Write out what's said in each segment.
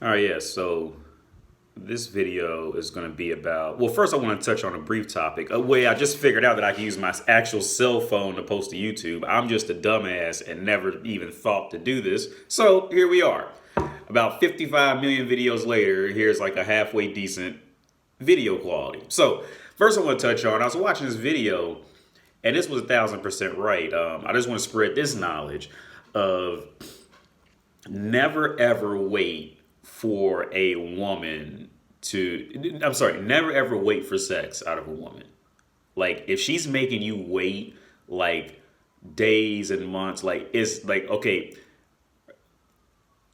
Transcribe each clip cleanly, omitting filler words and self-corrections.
All right, yeah. So this video is going to be about. Well, first I want to touch on a brief topic. A way I just figured out that I can use my actual cell phone to post to YouTube. I'm just a dumbass and never even thought to do this. So here we are. About 55 million videos later, here's like a halfway decent video quality. So first I want to touch on. I was watching this video, and this was 1,000% right. I just want to spread this knowledge of never ever wait for a woman to I'm sorry, never ever wait for sex out of a woman. Like if she's making you wait like days and months, like it's like okay,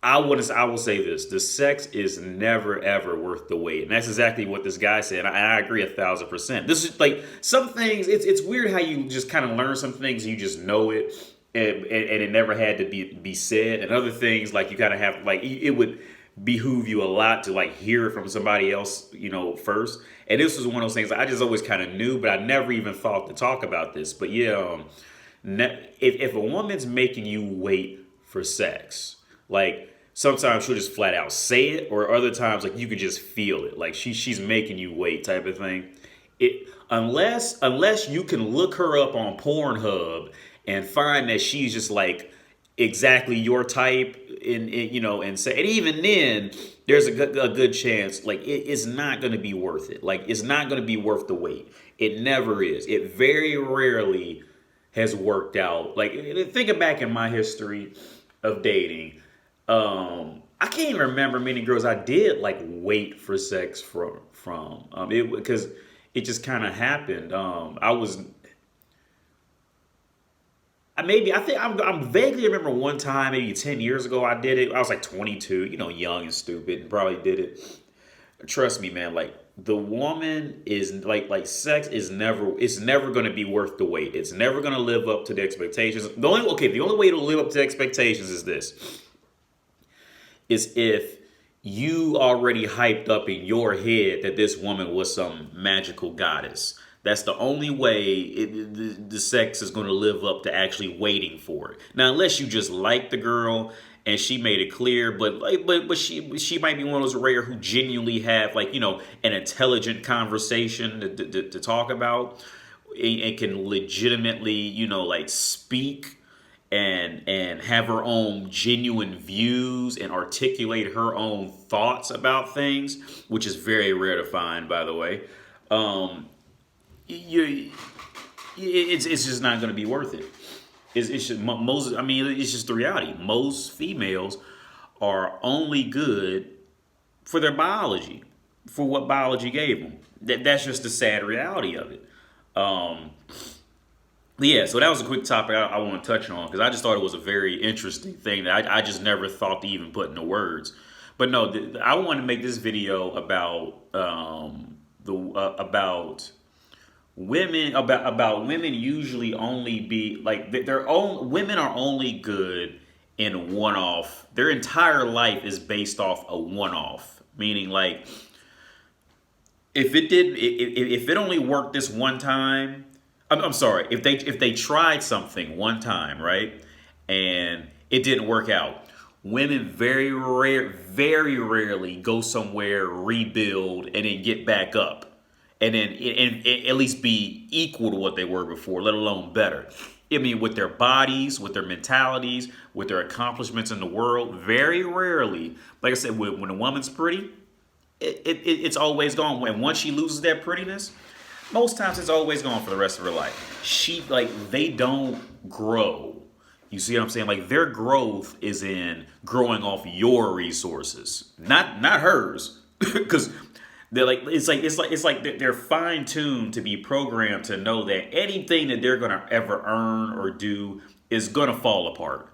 I will say this: the sex is never ever worth the wait, and that's exactly what this guy said. I agree 1,000%. This is like some things. It's weird how you just kind of learn some things, you just know it, and it never had to be said. And other things like you kind of have like it would behoove you a lot to like hear it from somebody else, first. And this was one of those things I just always kind of knew, but I never even thought to talk about this. But yeah, if a woman's making you wait for sex, like sometimes she'll just flat out say it, or other times like you could just feel it, like she's making you wait type of thing. It unless you can look her up on Pornhub and find that she's just like exactly your type, and say, and even then there's a good chance like it's not going to be worth it. Like it's not going to be worth the wait. It never is. It very rarely has worked out. Like thinking back in my history of dating, I can't even remember many girls I did like wait for sex from it, because it just kind of happened. I'm vaguely remember one time, maybe 10 years ago, I did it. I was like 22, young and stupid, and probably did it. Trust me, man, like the woman is like sex is never, it's never going to be worth the wait. It's never going to live up to the expectations. The only way to live up to expectations is this: is if you already hyped up in your head that this woman was some magical goddess. That's the only way the sex is going to live up to actually waiting for it. Now, unless you just like the girl and she made it clear, but she might be one of those rare who genuinely have like an intelligent conversation to talk about, and can legitimately like speak and have her own genuine views and articulate her own thoughts about things, which is very rare to find, by the way. Um, you, it's just not going to be worth it. It's just most. I mean, it's just the reality. Most females are only good for their biology, for what biology gave them. That's just the sad reality of it. Um, yeah, so that was a quick topic I want to touch on, because I just thought it was a very interesting thing that I just never thought to even put into words. But no, I want to make this video about the about women, about women usually only be like their own. Women are only good in one off. Their entire life is based off a one off, meaning like if it only worked this one time. I'm sorry, if they tried something one time, right, and it didn't work out. Women very rarely go somewhere, rebuild, and then get back up, and then and at least be equal to what they were before, let alone better. I mean, with their bodies, with their mentalities, with their accomplishments in the world, very rarely. Like I said, when a woman's pretty, it's always gone. And once she loses that prettiness, most times it's always gone for the rest of her life. They don't grow. You see what I'm saying? Like their growth is in growing off your resources, not hers, because it's like they're fine tuned to be programmed to know that anything that they're gonna ever earn or do is gonna fall apart.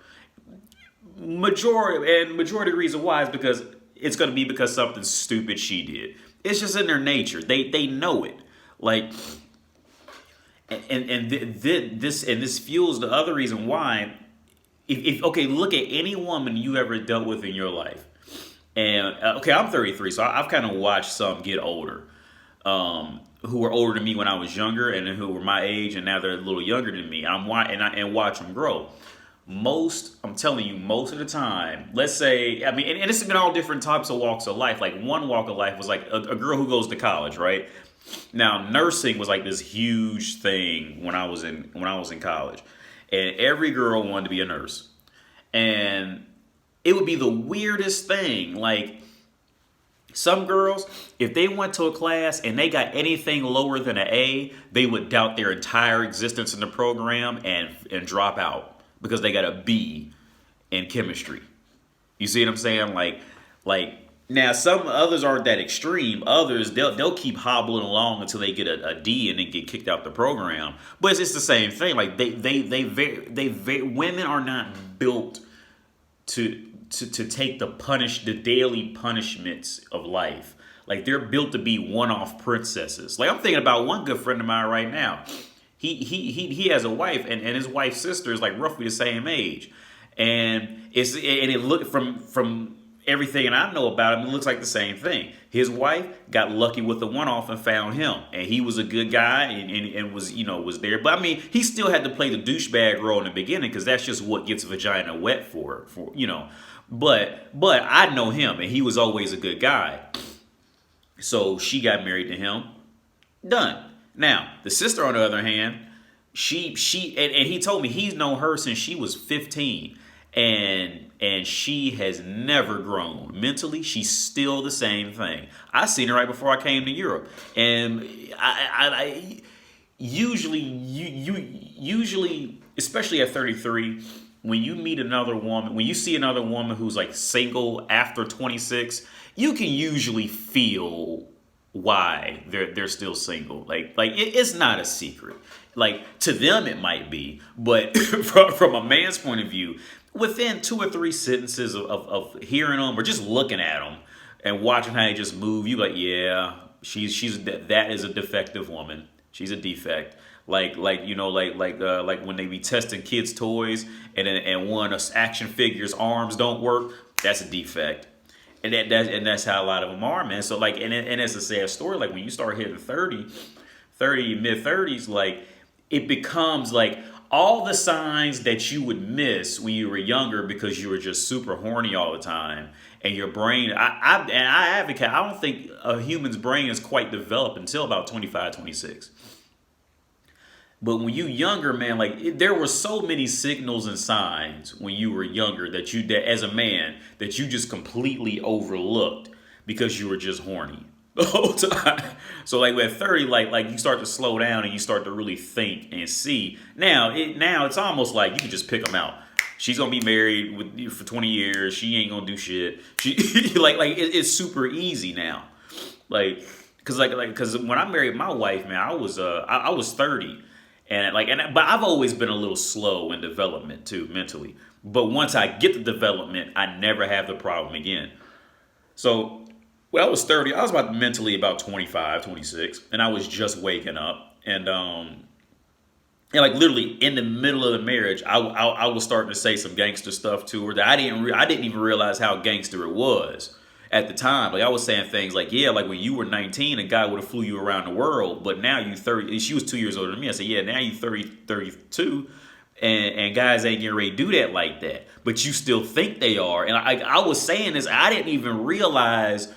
Majority of the reason why is because it's going to be because something stupid she did. It's just in their nature. They know it. Like this fuels the other reason why. If okay, look at any woman you ever dealt with in your life. And okay, I'm 33, so I've kind of watched some get older, who were older than me when I was younger, and who were my age, and now they're a little younger than me. And watch them grow. I'm telling you, most of the time, let's say, I mean, and it's been all different types of walks of life. Like one walk of life was like a girl who goes to college, right? Now, nursing was like this huge thing when I was in college, and every girl wanted to be a nurse, and it would be the weirdest thing. Like some girls, if they went to a class and they got anything lower than an A, they would doubt their entire existence in the program and drop out because they got a B in chemistry. You see what I'm saying? Like now some others aren't that extreme. Others they'll keep hobbling along until they get a D and then get kicked out the program. But it's the same thing. Like women are not built to take the daily punishments of life. Like they're built to be one-off princesses. Like I'm thinking about one good friend of mine right now. He has a wife, and his wife's sister is like roughly the same age, and it looked from everything and I know about him, it looks like the same thing. His wife got lucky with the one-off and found him, and he was a good guy and was there. But I mean, he still had to play the douchebag role in the beginning because that's just what gets vagina wet for. But I know him, and he was always a good guy. So she got married to him. Done. Now the sister, on the other hand, she and he told me he's known her since she was 15. And she has never grown mentally. She's still the same thing. I seen her right before I came to Europe, and I usually, especially at 33, when you meet another woman, when you see another woman who's like single after 26, you can usually feel why they're still single. It's not a secret. Like to them it might be, but from a man's point of view, within 2 or 3 sentences of hearing them or just looking at them and watching how they just move, you like, yeah, that is a defective woman. She's a defect. Like when they be testing kids' toys and one of action figure's arms don't work, that's a defect. And that's how a lot of them are, man. So and it's a sad story. Like when you start hitting 30, mid 30s, like it becomes like all the signs that you would miss when you were younger because you were just super horny all the time, and your brain. I advocate. I don't think a human's brain is quite developed until about 25, 26. But when you younger, man, there were so many signals and signs when you were younger that as a man, that you just completely overlooked because you were just horny the whole time. So at 30, like you start to slow down and you start to really think and see. Now it's almost like you can just pick them out. She's gonna be married with you for 20 years. She ain't gonna do shit. She it's super easy now. Because when I married my wife, man, I was 30. But I've always been a little slow in development too, mentally. But once I get the development, I never have the problem again. So when I was 30, I was mentally about 25, 26, and I was just waking up. And literally in the middle of the marriage, I was starting to say some gangster stuff to her that I didn't even realize how gangster it was at the time. I was saying things like, yeah, like when you were 19, a guy would have flew you around the world, but now you 30. She was 2 years older than me. I said, yeah, now you 30, 32, and guys ain't getting ready to do that like that. But you still think they are. And I was saying this, I didn't even realize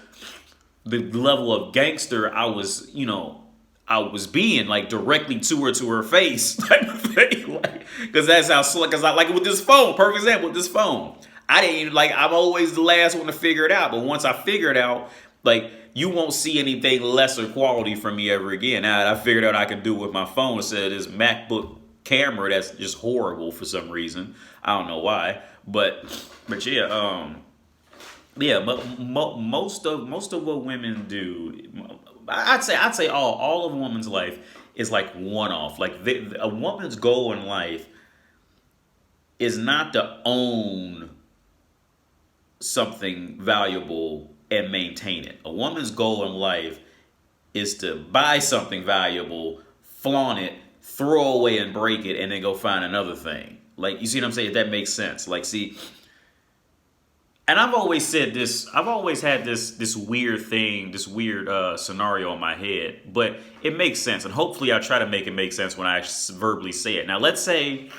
the level of gangster I was being, directly to her face type of thing. Because that's how slow, because with this phone, perfect example, with this phone. I didn't even, I'm always the last one to figure it out. But once I figure it out, you won't see anything lesser quality from me ever again. Now, I figured out I could do it with my phone instead of this MacBook camera that's just horrible for some reason. I don't know why. But yeah, but most of what women do, I'd say all of a woman's life is like one-off. A woman's goal in life is not to own something valuable and maintain it. A woman's goal in life is to buy something valuable, flaunt it, throw away and break it, and then go find another thing. You see what I'm saying? If that makes sense. And I've always said this, I've always had this weird thing, this weird scenario in my head, but it makes sense. And hopefully I try to make it make sense when I verbally say it. Now, let's say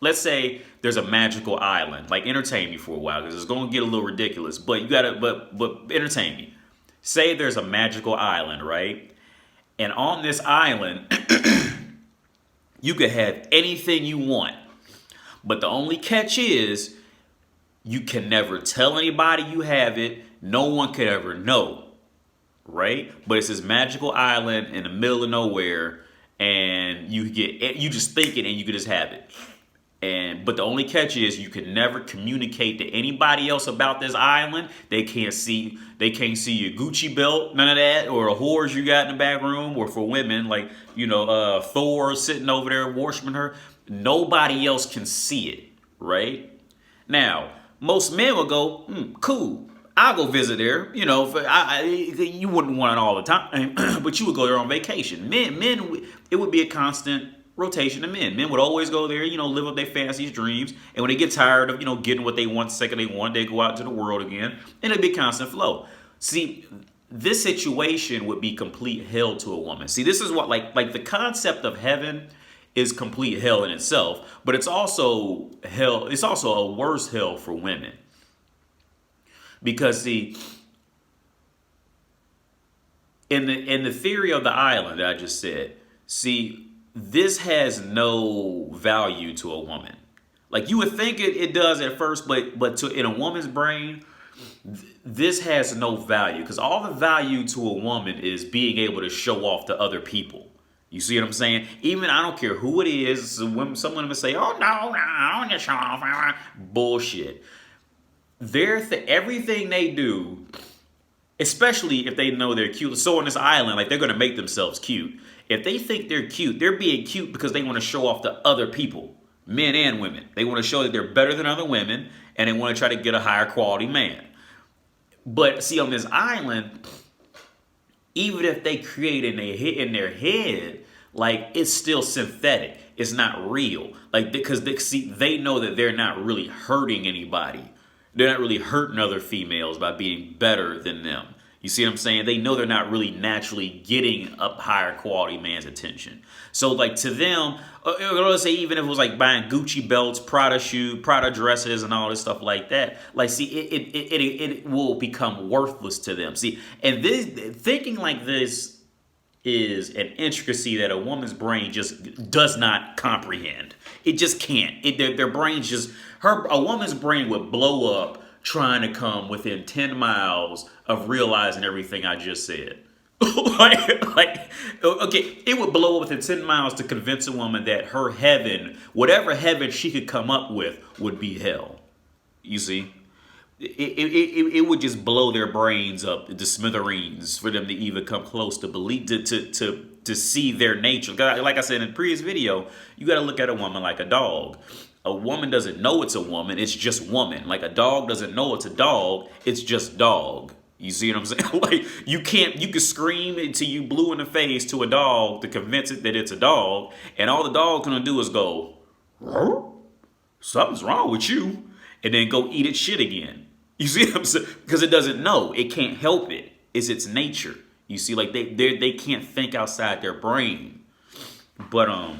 let's say there's a magical island. Like, entertain me for a while because it's going to get a little ridiculous. But you gotta, but entertain me. Say there's a magical island, right? And on this island, you could have anything you want. But the only catch is you can never tell anybody you have it. No one could ever know, right? But it's this magical island in the middle of nowhere, and you just think it and you can just have it. But the only catch is you can never communicate to anybody else about this island. They can't see your Gucci belt, none of that, or a whores you got in the back room, or for women, like, Thor sitting over there worshiping her. Nobody else can see it, right? Now, most men will go, cool, I'll go visit there. You wouldn't want it all the time, but you would go there on vacation. Men, it would be a constant rotation of men. Men would always go there, live up their fantasies, dreams. And when they get tired of, getting what they want, the second they want, they go out into the world again. And it'd be a constant flow. See, this situation would be complete hell to a woman. See, this is what, like the concept of heaven is complete hell in itself, but it's also hell. It's also a worse hell for women. Because, see, in the theory of the island that I just said, see, this has no value to a woman. Like, you would think it does at first, but in a woman's brain, this has no value, because all the value to a woman is being able to show off to other people. You see what I'm saying? Even, I don't care who it is, some women will say, oh, no, I don't want to show off. Bullshit. Everything they do, especially if they know they're cute. So on this island, like, they're going to make themselves cute. If they think they're cute, they're being cute because they want to show off to other people, men and women. They want to show that they're better than other women, and they want to try to get a higher quality man. But see, on this island, even if they create in their head, like, it's still synthetic. It's not real. Like, because they know that they're not really hurting anybody. They're not really hurting other females by being better than them. You see what I'm saying? They know they're not really naturally getting a higher quality man's attention. So, like, to them, let's say even if it was like buying Gucci belts, Prada dresses, and all this stuff like that, like, see, it will become worthless to them. See, and thinking like this is an intricacy that a woman's brain just does not comprehend. It just can't. Their brains just, a woman's brain would blow up trying to come within 10 miles of realizing everything I just said. Okay, it would blow up within 10 miles to convince a woman that her heaven, whatever heaven she could come up with, would be hell. You see? It would just blow their brains up to smithereens for them to even come close to believe, to see their nature. Like I said in the previous video, you got to look at a woman like a dog. A woman doesn't know it's a woman, it's just woman. Like, a dog doesn't know it's a dog, it's just dog. You see what I'm saying? Like, you can scream until you blue in the face to a dog to convince it that it's a dog, and all the dog's gonna do is go, something's wrong with you, and then go eat its shit again. You see what I'm saying? Because it doesn't know. It can't help it. It's its nature. You see, like, they can't think outside their brain. But, to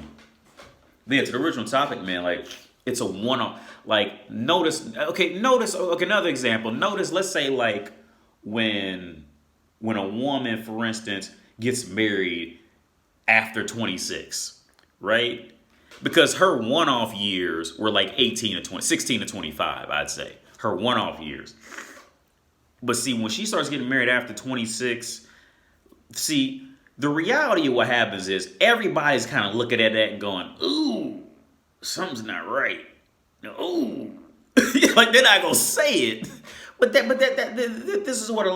the original topic, man, like, it's a one-off. Like, notice, another example. Notice, let's say, like, when a woman, for instance, gets married after 26, right? Because her one-off years were like 16 to 25, I'd say. Her one-off years. But see, when she starts getting married after 26, see, the reality of what happens is everybody's kind of looking at that and going, ooh, something's not right. Ooh. Like, they're not going to say it. But this is what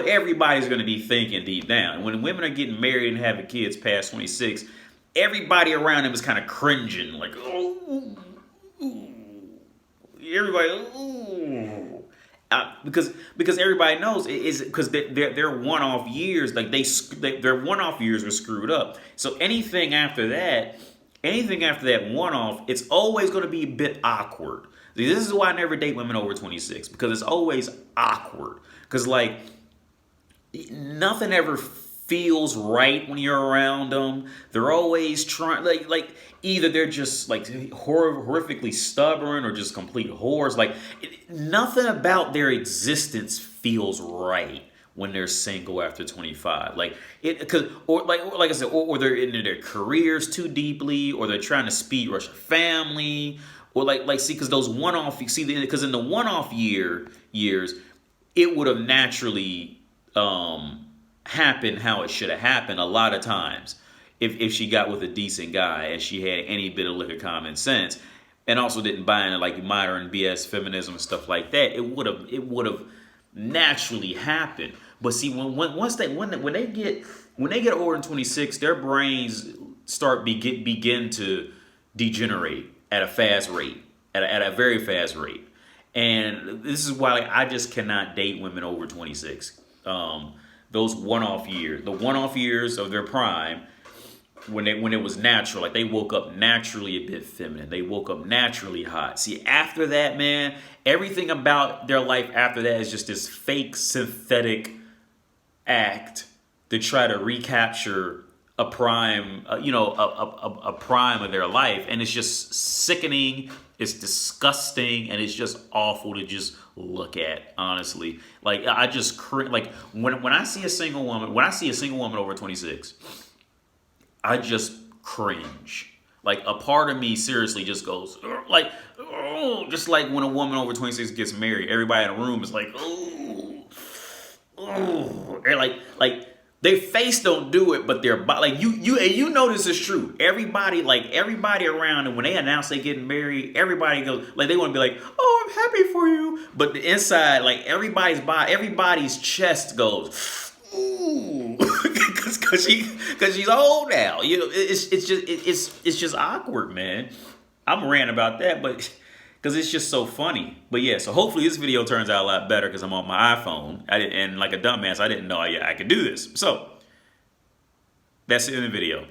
everybody's going to be thinking deep down. When women are getting married and having kids past 26, everybody around them is kind of cringing, like, oh, ooh. Everybody, ooh. Because everybody knows is because their one-off years, like, their one-off years were screwed up. So anything after that one-off, it's always going to be a bit awkward. This is why I never date women over 26, because it's always awkward. Because, like, nothing ever feels right when you're around them. They're always trying, like either they're just like horrifically stubborn or just complete whores. Like nothing about their existence feels right when they're single after 25. Like it, because or like I said, or they're into their careers too deeply, or they're trying to speed rush a family, or like see, because those one-off, you see, because in the one-off years, it would have naturally happened how it should have happened a lot of times if she got with a decent guy and she had any bit of lick of common sense, and also didn't buy into like modern BS feminism and stuff like that. It would have naturally happened. But see, when they get over in 26, their brains begin to degenerate at a fast rate, at a very fast rate. And this is why, like, I just cannot date women over 26. Those one-off years, the one-off years of their prime, when it was natural, like they woke up naturally a bit feminine, they woke up naturally hot. See, after that, man, everything about their life after that is just this fake synthetic act to try to recapture a prime, a prime of their life, and it's just sickening. It's disgusting, and it's just awful to just look at. Honestly, like I just like when I see a single woman, over 26, I just cringe. Like a part of me seriously just goes like, oh, just like when a woman over 26 gets married, everybody in the room is like, oh, oh, and like their face don't do it, but their body, like you know this is true. Everybody around, and when they announce they getting married, everybody goes like they want to be like, oh, I'm happy for you, but the inside, like everybody's chest goes, ooh, because she's old now. You know, it's just awkward, man. I'm ranting about that, but because it's just so funny. But yeah, so hopefully this video turns out a lot better because I'm on my iPhone. And like a dumbass, I didn't know I could do this. So that's it in the video.